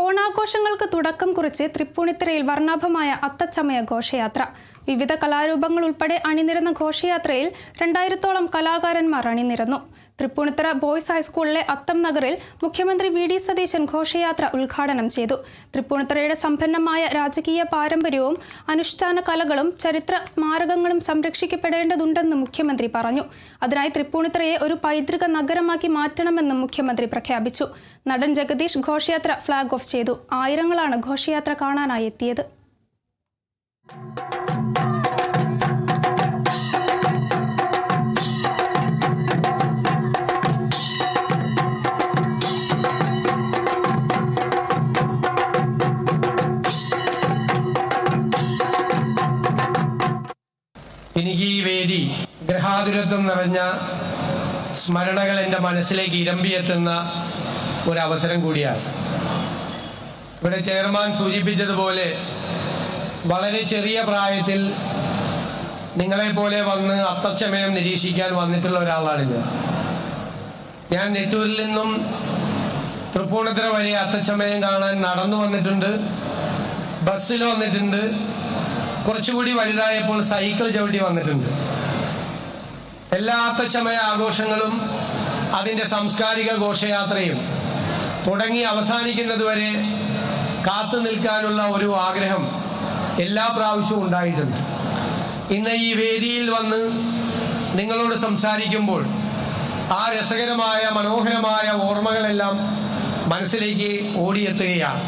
ഓണാഘോഷങ്ങൾക്ക് തുടക്കം കുറിച്ച് തൃപ്പൂണിത്തുറയിൽ വർണ്ണാഭമായ അത്തച്ചമയ ഘോഷയാത്ര. വിവിധ കലാരൂപങ്ങൾ ഉൾപ്പെടെ അണിനിരന്ന ഘോഷയാത്രയിൽ 2000-ഓളം കലാകാരന്മാർ അണിനിരന്നു. തൃപ്പൂണിത്തുറ ബോയ്സ് ഹൈസ്കൂളിലെ അത്തം നഗറിൽ മുഖ്യമന്ത്രി വി ഡി സതീശൻ ഘോഷയാത്ര ഉദ്ഘാടനം ചെയ്തു. തൃപ്പൂണിത്തുറയുടെ സമ്പന്നമായ രാജകീയ പാരമ്പര്യവും അനുഷ്ഠാന കലകളും ചരിത്ര സ്മാരകങ്ങളും സംരക്ഷിക്കപ്പെടേണ്ടതുണ്ടെന്ന് മുഖ്യമന്ത്രി പറഞ്ഞു. അതിനായി തൃപ്പൂണിത്തുറയെ ഒരു പൈതൃക നഗരമാക്കി മാറ്റണമെന്നും മുഖ്യമന്ത്രി പ്രഖ്യാപിച്ചു. നടൻ ജഗദീഷ് ഘോഷയാത്ര ഫ്ളാഗ് ഓഫ് ചെയ്തു. ആയിരങ്ങളാണ് ഘോഷയാത്ര കാണാനായി എത്തിയത്. എനിക്ക് ഈ വേദി ഗ്രഹാതുരത്വം നിറഞ്ഞ സ്മരണകൾ എൻ്റെ മനസ്സിലേക്ക് ഇരമ്പിയെത്തുന്ന ഒരവസരം കൂടിയാണ്. ഇവിടെ ചെയർമാൻ സൂചിപ്പിച്ചതുപോലെ വളരെ ചെറിയ പ്രായത്തിൽ നിങ്ങളെപ്പോലെ വന്ന് അത്തച്ചമയം നിരീക്ഷിക്കാൻ വന്നിട്ടുള്ള ഒരാളാണിത്. ഞാൻ നെട്ടൂരിൽ നിന്നും തൃപ്പൂണിത്തുറ വരെ അത്തച്ചമയം കാണാൻ നടന്നു വന്നിട്ടുണ്ട്, ബസ്സിൽ വന്നിട്ടുണ്ട്, കുറച്ചുകൂടി വലുതായപ്പോൾ സൈക്കിൾ ചവിട്ടി വന്നിട്ടുണ്ട്. എല്ലാ അത്തച്ചമയ ആഘോഷങ്ങളും അതിന്റെ സാംസ്കാരിക ഘോഷയാത്രയും തുടങ്ങി അവസാനിക്കുന്നതുവരെ കാത്തു നിൽക്കാനുള്ള ഒരു ആഗ്രഹം എല്ലാ പ്രാവശ്യവും ഉണ്ടായിട്ടുണ്ട്. ഇന്ന് ഈ വേദിയിൽ വന്ന് നിങ്ങളോട് സംസാരിക്കുമ്പോൾ ആ രസകരമായ മനോഹരമായ ഓർമ്മകളെല്ലാം മനസ്സിലേക്ക് ഓടിയെത്തുകയാണ്.